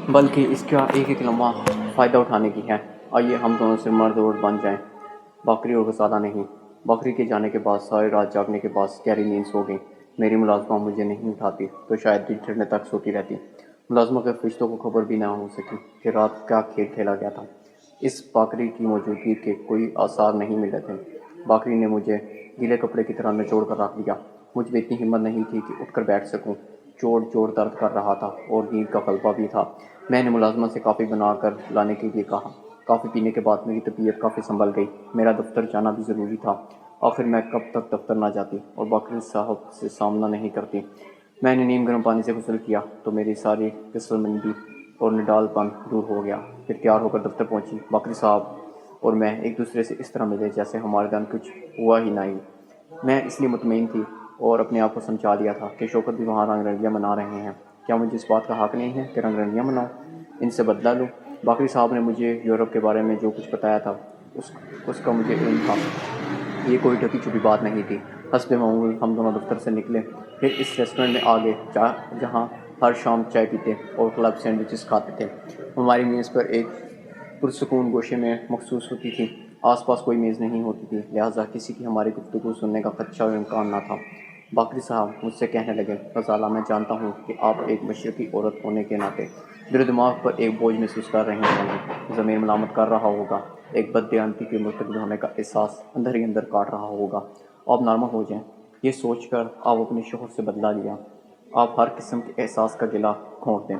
بلکہ اس کا ایک ایک لمحہ فائدہ اٹھانے کی ہے۔ آئیے ہم دونوں سے مرد عورت بن جائیں، بکری اور غسالہ نہیں۔ بکری کے جانے کے بعد ساری رات جاگنے کے بعد گہری نیند سو گئی۔ میری ملازمہ مجھے نہیں اٹھاتی تو شاید دن چڑھنے تک سوتی رہتی۔ ملازمہ کے فرشتوں کو خبر بھی نہ ہو سکی کہ رات کیا کھیل کھیلا گیا تھا۔ اس بکری کی موجودگی کے کوئی آثار نہیں ملے تھے۔ بکری نے مجھے گیلے کپڑے کی طرح نچوڑ کر رکھ دیا۔ مجھ میں اتنی ہمت نہیں تھی کہ اٹھ کر بیٹھ سکوں۔ چوڑ چوڑ درد کر رہا تھا اور نیند کا غلبہ بھی تھا۔ میں نے ملازمہ سے کافی بنا کر لانے کے لیے کہا۔ کافی پینے کے بعد میری طبیعت کافی سنبھل گئی۔ میرا دفتر جانا بھی ضروری تھا۔ آخر میں کب تک دفتر نہ جاتی اور بکری صاحب سے سامنا نہیں کرتی۔ میں نے نیم گرم پانی سے غسل کیا تو میری ساری کسل مندی اور نڈال پن دور ہو گیا۔ پھر تیار ہو کر دفتر پہنچی۔ بکری صاحب اور میں ایک دوسرے سے اس طرح ملے جیسے ہمارے درمیان کچھ ہوا ہی نہیں۔ میں اس لیے مطمئن تھی اور اپنے آپ کو سمجھا لیا تھا کہ شوکت بھی وہاں رنگ رنگیاں منا رہے ہیں۔ کیا مجھے اس بات کا حق نہیں ہے کہ رنگ رنگیاں مناؤں، ان سے بدلہ لوں؟ بکری صاحب نے مجھے یورپ کے بارے میں جو کچھ بتایا تھا اس کا مجھے علم تھا۔ یہ کوئی ڈھکی چھپی بات نہیں تھی۔ حسب معمول ہم دونوں دفتر سے نکلے، پھر اس ریسٹورنٹ میں آگے جہاں ہر شام چائے پیتے اور کلب سینڈوچز کھاتے تھے۔ ہماری میز پر ایک پرسکون گوشے میں مخصوص ہوتی تھی۔ آس پاس کوئی میز نہیں ہوتی تھی، لہٰذا کسی کی ہماری گفتگو سننے کا خدشہ و امکان نہ تھا۔ بکری صاحب مجھ سے کہنے لگے، غزالہ، میں جانتا ہوں کہ آپ ایک مشرقی عورت ہونے کے ناطے دل و دماغ پر ایک بوجھ محسوس کر رہے ہوں گے، ضمیر ملامت کر رہا ہوگا، ایک بددیانتی کے مرتکب ہونے کا احساس اندر ہی اندر کاٹ رہا ہوگا۔ آپ نارمل ہو جائیں۔ یہ سوچ کر آپ اپنے شوہر سے بدلہ لیا۔ آپ ہر قسم کے احساس کا گلہ گھونٹ دیں۔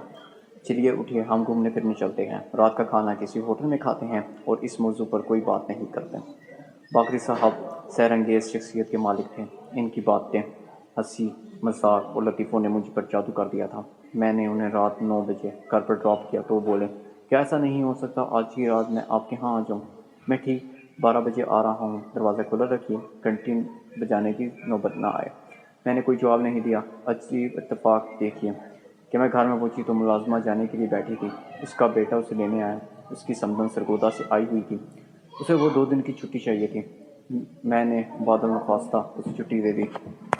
چلیے اٹھیے، ہم گھومنے پھرنے چلتے ہیں، رات کا کھانا کسی ہوٹل میں کھاتے ہیں اور اس موضوع پر کوئی بات نہیں کرتے۔ بکری صاحب سحر انگیز شخصیت کے مالک تھے۔ ان کی باتیں، ہنسی، مذاق اور لطیفوں نے مجھ پر جادو کر دیا تھا۔ میں نے انہیں رات 9 بجے گھر پر ڈراپ کیا تو وہ بولے، کیا ایسا نہیں ہو سکتا آج کی رات میں آپ کے ہاں آ جاؤں؟ میں ٹھیک 12 بجے آ رہا ہوں، دروازہ کھلا رکھیے، گھنٹی بجانے کی نوبت نہ آئے۔ میں نے کوئی جواب نہیں دیا۔ عجیب اتفاق دیکھیے کہ میں گھر میں پہنچی تو ملازمہ جانے کے لیے بیٹھی تھی۔ اس کا بیٹا اسے لینے آیا۔ اس کی سمندن سرگودا سے آئی ہوئی تھی۔ اسے وہ 2 دن کی چھٹی چاہیے تھی۔ میں نے بعد الخواستہ اسے چھٹی دے دی۔